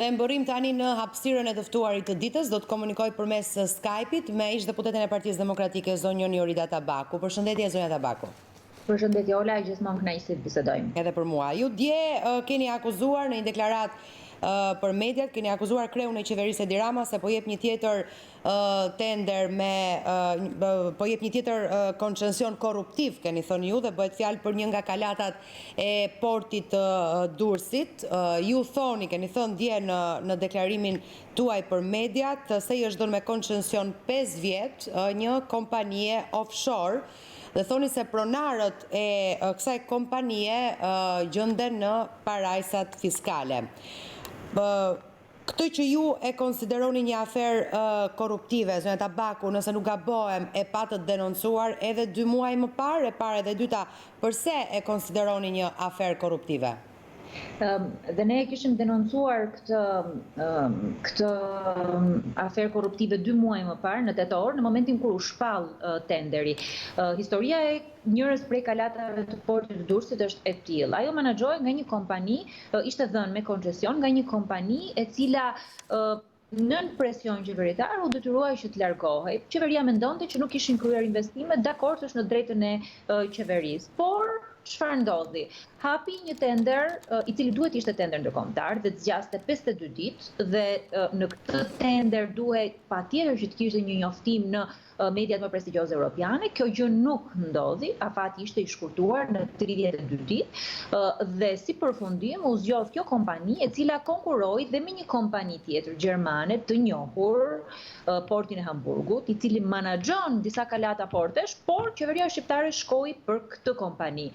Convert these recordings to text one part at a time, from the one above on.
Ne mbërrim tani në hapësirën e të ftuarit të ditës, do të komunikoj përmes Skype-it me ish-deputeten e Partisë Demokratike zonjën Jorida Tabaku. Përshëndetje zonja Tabaku. Përshëndetje Ola, gjithmonë kënaqësi të bisedojmë. Edhe për mua. Ju dje keni akuzuar në një deklaratë për mediat, keni akuzuar kreun e qeverisë Edi Rama se po jep një tjetër tender po jep një tjetër koncesion korruptiv, keni thënë ju, dhe bëhet fjalë për një nga kalatat e portit të Durrësit. Ju thoni, keni thënë dje në deklarimin tuaj për mediat, se i është dhënë me koncesion 5 vjet një kompanie offshore, dhe thoni se pronarët e kësaj kompanie gjenden në parajsat fiskale. Këtë që ju e konsideroni një aferë korruptive, zonja Tabaku, nëse nuk gabohem, e patët denoncuar edhe 2 muaj më parë, e parë edhe dyta, përse e konsideroni një aferë korruptive? Dhe ne kishim denoncuar këtë aferë korruptive 2 muaj më parë, në tetor, në momentin kur u shpall tenderi. Historia e njërës prej kalatave të portit të Durrësit është e tillë. Ajo menaxhohej nga një kompani, ishte dhënë me koncesion nga një kompani e cila nën presion qeveritar u detyruai që të largohej. Qeveria mendonte që nuk kishin kryer investime, dakord është në drejtën e qeverisë. Por çfarë ndodhi? Hapi një tender i cili duhet ishte tender ndërkombëtar dhe zgjaste 52 ditë dhe në këtë tender duhet patjetër që të kishte një njoftim në mediat më prestigjioze europiane. Kjo gjë nuk ndodhi, afati ishte i shkurtuar në 32 ditë dhe si përfundim u zgjodh kjo kompani e cila konkuroi dhe me një kompani tjetër gjermane të njohur, portin e Hamburgut, i cili menaxhon disa kalata portesh, por qeveria shqiptare shkoi për këtë kompani.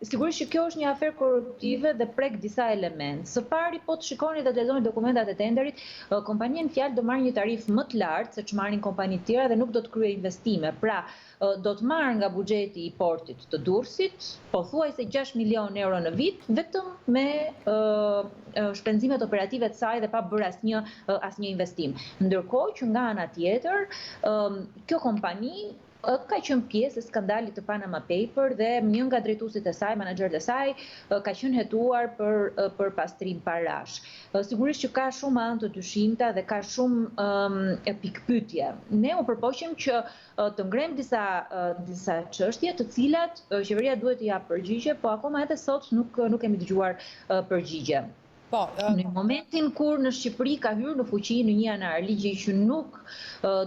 Sigurisht që kjo është një aferë korruptive dhe prek disa elementë. Së pari, po të shikoni dhe të lexoni dokumentat e tenderit, kompania në fjalë do marrë një tarifë më të lartë se ç'marrin kompanitë tjera dhe nuk do të kryejë investime. Pra, do të marrë nga buxheti i portit të Durrësit, pothuajse 6 milion euro në vit, vetëm me shpenzimet operative të saj dhe pa bërë asnjë investim. Ndërkohë që nga ana tjetër, kjo kompani ka qenë pjesë e skandalit të Panama Paper dhe një nga drejtuesit e saj, menaxherët e saj, ka qenë hetuar për pastrim parash. Sigurisht që ka shumë anë të dyshimta dhe ka shumë pikpyetje. Ne u përpoqim që të ngrem disa çështje të cilat qeveria duhet t'i japë përgjigje, po akoma edhe sot nuk kemi dëgjuar përgjigje. Në momentin kur në Shqipëri ka hyrë në fuqi në 1 janar ligji që nuk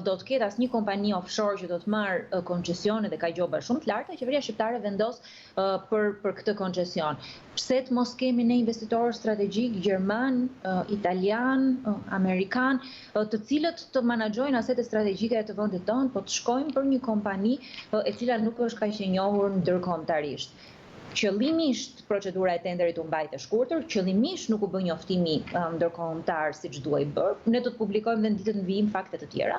do të ketë asnjë kompani offshore që do të marrë koncesione dhe ka gjoba shumë të larta, qeveria shqiptare vendos për këtë koncesion. Pse të mos kemi ne investitorë strategjik gjerman, italian, amerikan, të cilët të menaxhojnë asete strategjike të vendit tonë, po të shkojnë për një kompani e cila nuk është kaq e njohur ndërkombëtarisht. Qëllimisht procedura e tenderit u mbajt e shkurtër, qëllimisht nuk u bë njoftimi ndërkombëtar siç duhej bërë. Ne do të publikojmë dhe në ditët në vijim fakte të tjera,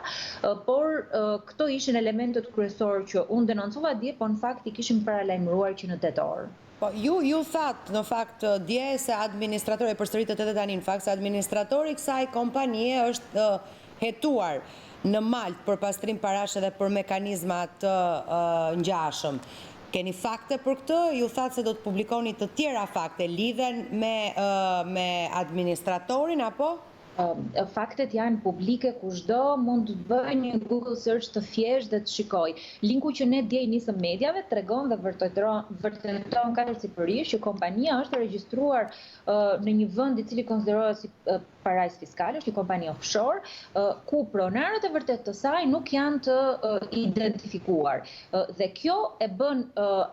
por këto ishin elementët kryesorë që unë denoncova dje, po në fakt i kishim paralajmëruar që në tetor. Po, ju thatë në fakt dje se administratori, përsëritet edhe tani në fakt, se administratori kësaj kompanie është hetuar në Maltë për pastrim parash dhe për mekanizma të ngjashëm. Keni fakte për këtë? Ju thatë se do të publikoni të tjera fakte, lidhen me administratorin, apo? Faktet janë publike, kushdo mund të bëjë një Google search të thjesht dhe të shikoj. Linku që ne dje i nisëm mediave tregon dhe vërteton katërsipërisht që kompania është regjistruar në një vend i cili konsiderohet si parajs fiskale, është një kompani offshore, ku pronarët e vërtet të saj nuk janë të identifikuar. Dhe kjo e bën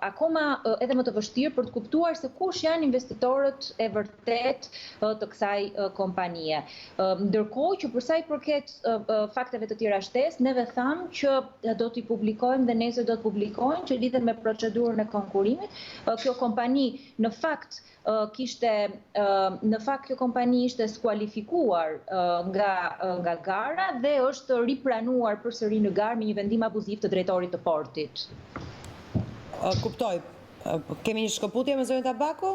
akoma edhe më të vështirë për të kuptuar se kush janë investitorët e vërtet të kësaj kompanie. Ndërkohë që për sa i përket fakteve të tjera shtesë, neve thamë që do t'i publikojmë dhe nesër do të publikojmë që lidhen me procedurën e konkurimit. Kjo kompani në fakt kjo kompani ishte skualifikuar nga gara dhe është ripranuar përsëri në garë me një vendim abuziv të drejtorit të portit. Kuptoj. Kemi një shkëputje me zonjën Tabaku?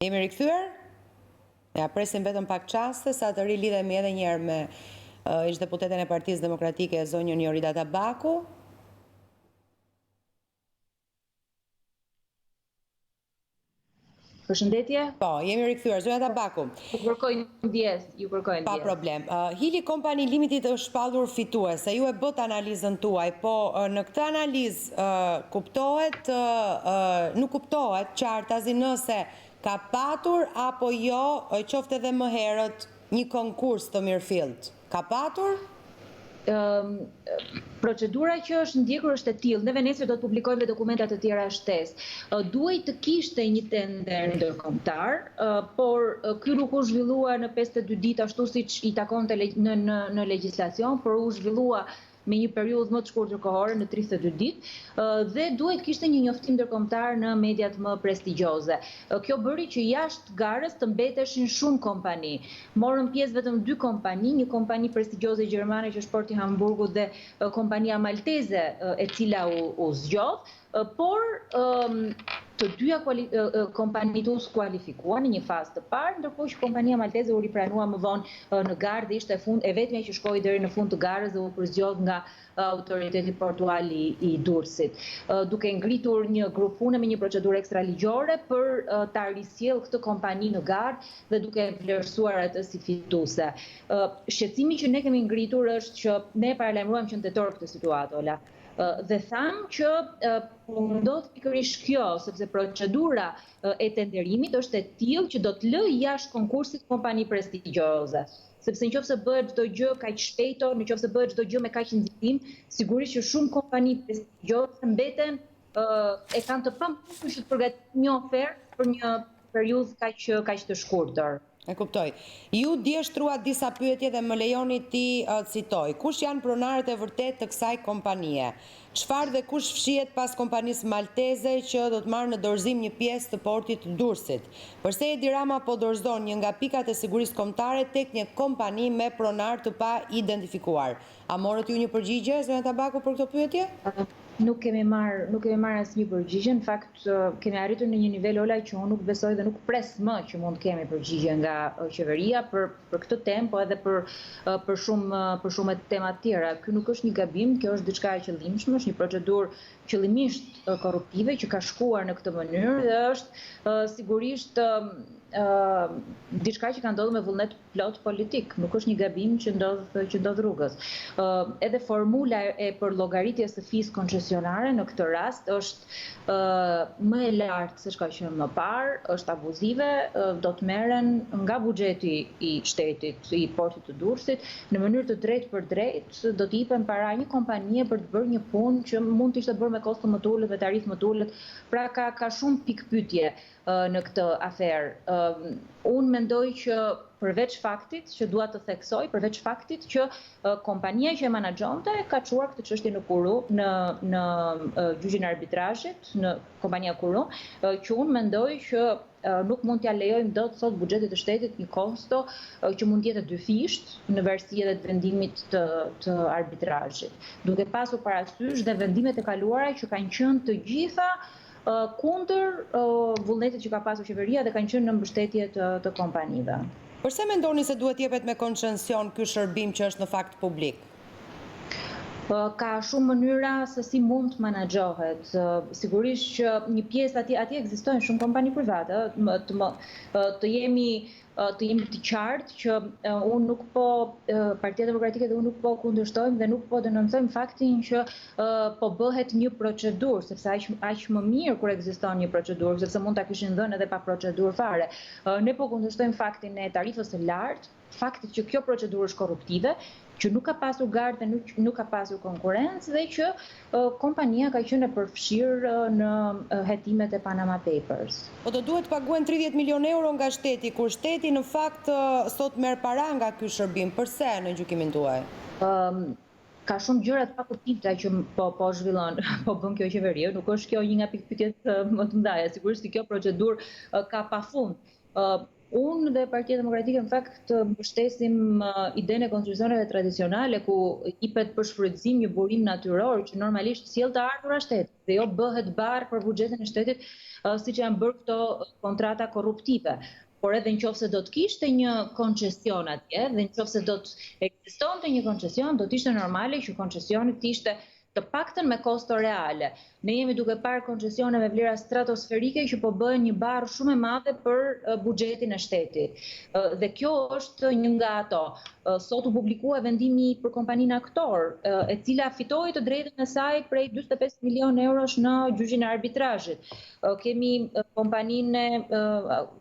Jemi rikthyer? Ja, presim vetëm pak çaste sa të rilidhemi edhe një herë me ish-deputeten e Partisë Demokratike zonjën Jorida Tabaku. Përshëndetje. Po, jemi rikthyer. Zonja Tabaku. Ju kërkoj ndjes. Pa problem. Hili Company Limited është shpallur fituese. Ju e bët analizën tuaj, po në këtë analizë kuptohet, nuk kuptohet qartazi nëse ka patur apo jo, qofte edhe më herët, një konkurs të mirëfillt. Ka patur? Procedura që është ndjekur është e tillë. Neve nesër do të publikojmë dhe dokumentat të tjera shtesë. Duhej të kishte një tender ndërkombëtar, por ky nuk u zhvillua në 52 ditë ashtu siç i takonte në legjislacion, por u zhvillua me një periudhë më të shkurtër kohore në 32 ditë dhe duhet kishte një njoftim ndërkombëtar në mediat më prestigjioze. Kjo bëri që jashtë garës të mbeteshin shumë kompani. Morën pjesë vetëm 2 kompani, një kompani prestigjioze gjermane që është Porti i Hamburgut dhe kompania malteze e cila u zgjodh, por të dyja kompanitë u skualifikuan në një fazë të parë, ndërkohë që kompania malteze u ripranua më vonë në garë dhe ishte e vetmja që shkoi deri në fund të garës dhe u përzgjodh nga autoriteti portual i Durrësit, duke ngritur një grup pune me një procedurë ekstraligjore për ta risjellë këtë kompani në garë dhe duke vlerësuar atë si fituese. Shqetësimi që ne kemi ngritur është që ne paralajmëruam që në tetor këtë situatë, Ola. Dhe thamë që ndodh pikërisht kjo, sepse procedura e tenderimit është e tillë që do të lë jashtë konkursit kompani prestigjioze. Sepse nëse bëhet çdo gjë kaq shpejto, nëse bëhet çdo gjë me kaq nxitim, sigurisht që shumë kompani prestigjioze mbeten e kanë të pamundur që të përgatitin një ofertë për një periudhë kaq të shkurtër. E kuptoj. Ju dje shtruat disa pyetje dhe më lejoni ti citoj. Kush janë pronarët e vërtet të kësaj kompanie? Çfarë dhe kush fshihet pas kompanisë malteze që do të marrë në dorëzim një pjesë të portit të Durrësit? Përse Edi Rama po dorëzon një nga pikat e sigurisë kombëtare tek një kompani me pronar të pa identifikuar? A morët ju një përgjigje, zonja Tabaku, për këtë pyetje? Nuk kemi marrë asnjë përgjigje. Në fakt, kemi arritur në një nivel, Ola, që unë nuk besoj dhe nuk pres më që mund të kemi përgjigje nga qeveria për këtë temë, po edhe për shumë tema të tjera. Ky nuk është një gabim, kjo është diçka e qëllimshme, është një procedurë qëllimisht korruptive që ka shkuar në këtë mënyrë dhe është sigurisht diçka që ka ndodhur me vullnet plot politik, nuk është një gabim që ndodh rrugës. Edhe formula e përllogaritjes së fisë koncesionare në këtë rast është më e lartë se çka qenë më parë, është abuzive, do të merren nga buxheti i shtetit, i portit të Durrësit, në mënyrë të drejtë për drejtë, do të jipen para një kompanie për të bërë një punë që mund të ishte bërë me kosto më të ulët dhe tarifë më të ulët. Pra ka shumë pikpyetje në këtë aferë. Unë mendoj që përveç faktit që dua të theksoj, përveç faktit që kompania që e menaxhonte ka çuar këtë çështje në gjyqin e arbitrazhit, në kompania Kurum, që unë mendoj që nuk mund t'ja lejojmë dot sot buxhetit të shtetit një kosto që mund të jetë dyfisht në varësi edhe të vendimit të arbitrazhit, duke pasur parasysh dhe vendimet e kaluara që kanë qenë të gjitha kundër vullnetit që ka pasur qeveria dhe kanë qenë në mbështetje të kompanive. Përse mendoni se duhet jepet me koncesion ky shërbim që është në fakt publik? Ka shumë mënyra se si mund të menaxhohet. Sigurisht që një pjesë aty ekzistojnë shumë kompani private, të jemi të qartë që unë nuk po, Partia Demokratike dhe unë nuk po kundërshtojmë dhe nuk po denoncojmë faktin që po bëhet një procedurë, sepse aq më mirë kur ekziston një procedurë, sepse mund ta kishin dhënë edhe pa procedurë fare. Ne po kundërshtojmë faktin e tarifës së lartë, faktit që kjo procedurë është korruptive, që nuk ka pasur garë dhe nuk ka pasur konkurrencë dhe që kompania ka qenë e përfshirë në hetimet e Panama Papers. Po do duhet paguhen 30 milion euro nga shteti, kur shteti në fakt sot merr para nga ky shërbim. Përse në gjykimin tuaj? Ka shumë gjëra të pakuptimta që po zhvillon, po bën kjo qeveri. Nuk është kjo një nga pikpyetjet më të mëdha. Sigurisht kjo procedurë ka pafund. Unë dhe Partia Demokratike në fakt mbështesim idenë e konstitucioneve tradicionale ku jepet për shfrytëzim një burim natyror që normalisht sjell të ardhurat shtetit dhe jo bëhet barë për buxhetin e shtetit siç janë bërë këto kontrata korruptive. Por edhe nëse do të kishte një koncesion atje dhe nëse do të ekzistonte një koncesion, do të ishte normale që koncesioni të ishte të paktën me kosto reale. ne jemi duke parë koncesione me vlera stratosferike që po bëhen një barë shumë e madhe për buxhetin e shtetit. Dhe kjo është një nga ato. Sot u publikua vendimi për kompaninë Aktor, e cila fitoi të drejtën e saj prej 45 milion eurosh në gjyqin e arbitrazhit. Kemi kompaninë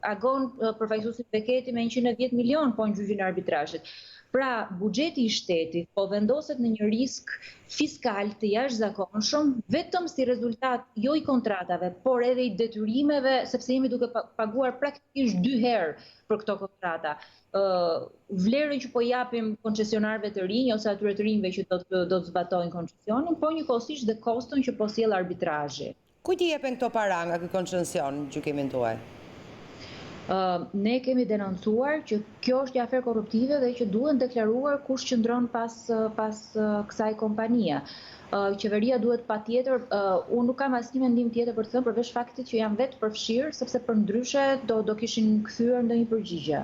Agon, përfaqësuesin Beketi me 110 milion po në gjyqin e arbitrazhit. Pra, buxheti i shtetit po vendoset në një risk fiskal të jashtëzakonshëm, vetëm si rezultat jo i kontratave, por edhe i detyrimeve, sepse jemi duke paguar praktikisht 2 herë për këto kontrata. Vlerën që po japim koncesionarëve të rinj ose atyre të rinjve që do të zbatojnë koncesionin, po njëkohësisht dhe koston që po sjell arbitrazhi. Kujt i jepen këto para nga ky koncesion, gjykimin tuaj? Ne kemi denoncuar që kjo është një aferë korruptive dhe që duhet deklaruar kush qëndron pas kësaj kompanie. Qeveria duhet patjetër, unë nuk kam asnjë mendim tjetër për të thënë përveç faktit që janë vetë përfshirë, sepse përndryshe do kishin kthyer ndonjë përgjigje.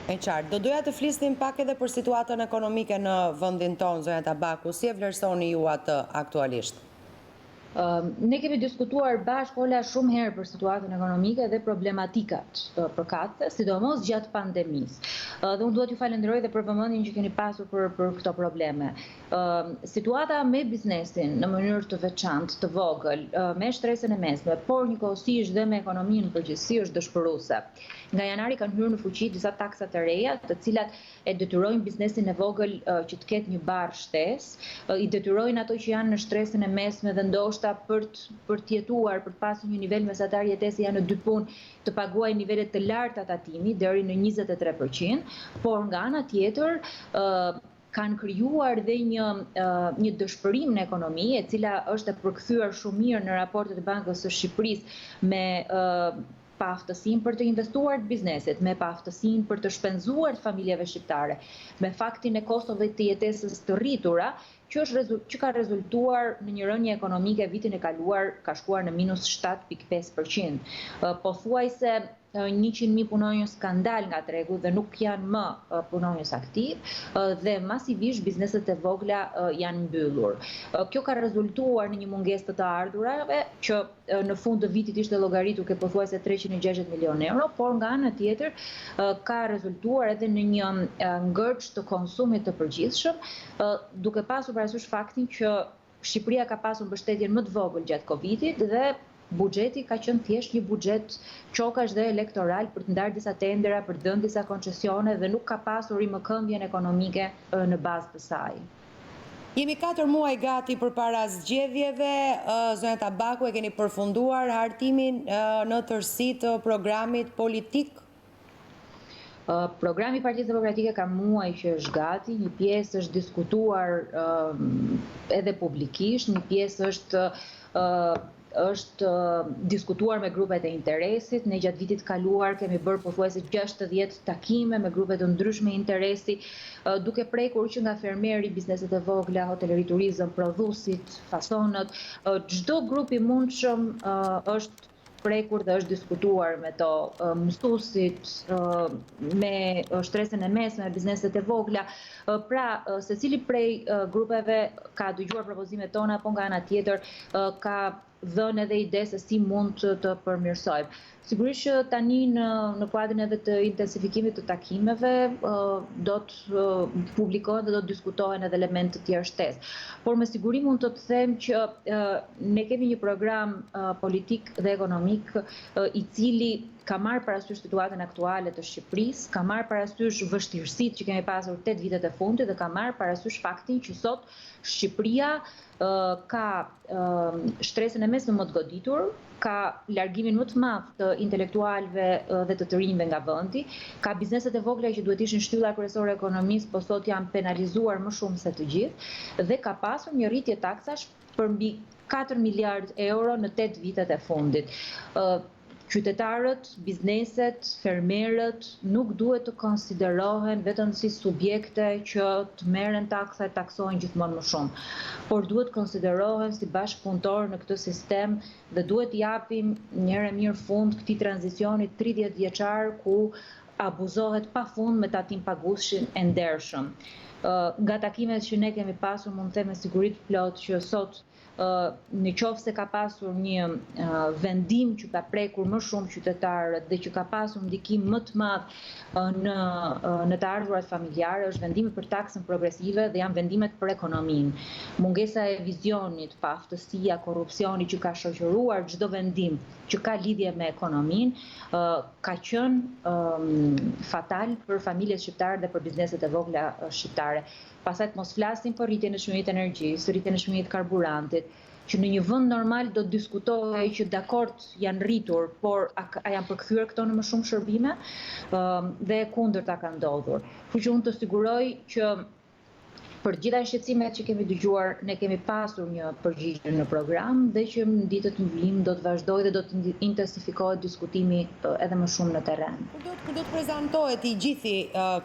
E qartë, do doja të flisnim pak edhe për situatën ekonomike në vendin tonë, zonja Tabaku, si e vlerësoni ju atë aktualisht? Ne kemi diskutuar bashkë Ola shumë herë për situatën ekonomike dhe problematikat përkatëse, sidomos gjatë pandemisë. Dhe unë duhet ju falenderoj dhe për vëmendjen që keni pasur për këto probleme. Situata me biznesin në mënyrë të veçantë, të vogël, me shtresën e mesme, por njëkohësisht dhe me ekonominë në përgjithësi është dëshpëruese. Nga janari kanë hyrë në fuqi disa taksa të reja, të cilat e detyrojnë biznesin e vogël që të ketë një barë shtesë, i detyrojnë ato që janë në shtresën e mesme dhe ndoshta për të jetuar, për të pasur një nivel mesatar jetese janë në dy punë, të paguajnë nivelet të larta tatimi deri në 23%, por nga ana tjetër kanë krijuar dhe një dëshpërim në ekonomi, e cila është e përkthyer shumë mirë në raportet e Bankës së Shqipërisë me pa aftësinë për të investuar të bizneset, me pa aftësinë për të shpenzuar të familjeve shqiptare, me faktin e kostove të jetesës të rritura, që ka rezultuar në një rënje ekonomike vitin e kaluar ka shkuar në minus 7.5%. Pothuajse 100.000 punonjës kanë dalë nga tregu dhe nuk janë më punonjës aktiv dhe masivisht bizneset e vogla janë mbyllur. Kjo ka rezultuar në një mungesë të ardhurave që në fund të vitit ishte llogaritur ke pothuajse 360 milion euro, por nga ana tjetër ka rezultuar edhe në një ngërç të konsumit të përgjithshëm, duke pasur parasysh faktin që Shqipëria ka pasur mbështetjen më të vogël gjatë Covidit dhe buxheti ka qenë thjesht një buxhet çokash dhe elektoral për të ndarë disa tendera, për të dhënë disa koncesione dhe nuk ka pasur rimëkëmbjen ekonomike në bazë të saj. Jemi 4 muaj gati përpara zgjedhjeve, zonja Tabaku, e keni përfunduar hartimin në tërësi të programit politik? Programi i Partisë Demokratike ka muaj që është gati, një pjesë është diskutuar edhe publikisht, një pjesë është diskutuar me grupet e interesit. Ne gjatë vitit kaluar kemi bërë pothuajse 60 takime me grupe të ndryshme interesi, duke prekur që nga fermeri, bizneset e vogla, hoteleri, turizëm, prodhuesit, fasonët, çdo grup i mundshëm është prekur dhe është diskutuar me to, mësuesit, me shtresën e mesme, me bizneset e vogla. Pra, secili prej grupeve ka dëgjuar propozimet tona, po nga ana tjetër ka dhënë edhe ide se si mund të përmirësojmë. Sigurisht që tani në kuadrin edhe të intensifikimit të takimeve do të publikohen dhe do të diskutohen edhe elemente të tjerë shtesë. Por me siguri mund të them që ne kemi një program politik dhe ekonomik i cili ka marrë parasysh situatën aktuale të Shqipërisë, ka marrë parasysh vështirësitë që kemi pasur 8 vitet e fundit dhe ka marrë parasysh faktin që sot Shqipëria ka shtresën e mesme më të goditur, ka largimin më të madh të intelektualëve dhe të rinjve nga vendi, ka bizneset e vogla që duhet ishin shtylla kryesore e ekonomisë, po sot janë penalizuar më shumë se të gjithë dhe ka pasur një rritje taksash për mbi 4 miliard euro në 8 vitet e fundit. Qytetarët, bizneset, fermerët nuk duhet të konsiderohen vetëm si subjekte që të merren taksa e taksohen gjithmonë më shumë, por duhet konsiderohen si bashkëpunëtorë në këtë sistem dhe duhet japim një herë mirë fund këtij tranzicioni 30 vjeçar ku abuzohet pafund me tatim pagueshin e ndershëm. Nga takimet që ne kemi pasur mund të them me siguri të plot që sot në qoftë se ka pasur një vendim që ka prekur më shumë qytetarët dhe që ka pasur ndikim më të madh në të ardhurat familjare, është vendimi për taksën progresive dhe janë vendimet për ekonominë. Mungesa e vizionit, pa aftësia, korrupsioni që ka shoqëruar çdo vendim që ka lidhje me ekonominë, ka qenë fatal për familjet shqiptare dhe për bizneset e vogla shqiptare. Pastaj mos flasim për rritjen e çmimit të energjisë, rritjen e çmimit të karburantit, që në një vend normal do të diskutohej që dakord janë rritur, por a janë përkthyer këto në më shumë shërbime, dhe e kundërta ka ndodhur. Kështu që unë të siguroj që për gjitha shqetësimet që kemi dëgjuar, ne kemi pasur një përgjigje në program dhe që në ditët në vijim do të vazhdojë dhe do të intensifikohet diskutimi edhe më shumë në terren. Kur do të prezantohet i gjithi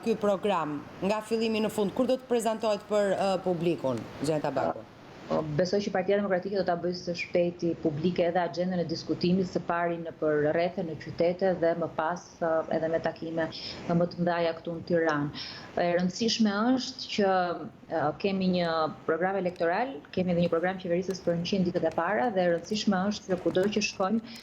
ky program nga fillimi në fund? Kur do të prezantohet për publikun, Xhenet Tabaku? Besoj që Partia Demokratike do ta bëjë së shpejti publike edhe agjendën e diskutimit, së pari në për rrethe në qytete dhe më pas edhe me takime më të mëdha këtu në Tiranë. E rëndësishme është që kemi një program elektoral, kemi edhe një program qeverisës për 100 ditët e para dhe e rëndësishme është që kudo që shkojmë,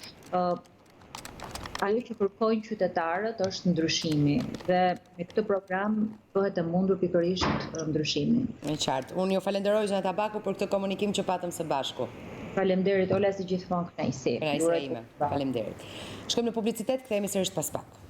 ajo që kërkojnë qytetarët është ndryshimi dhe me këtë program bëhet e mundur pikërisht ndryshimi. Në qartë. Unë ju falenderoj Xhenet Tabaku për këtë komunikim që patëm së bashku. Faleminderit Ola, si gjithmonë kënaqësi. Kënaqësia ime. Faleminderit. Shkojmë në publicitet, kthehemi sërish pas pak.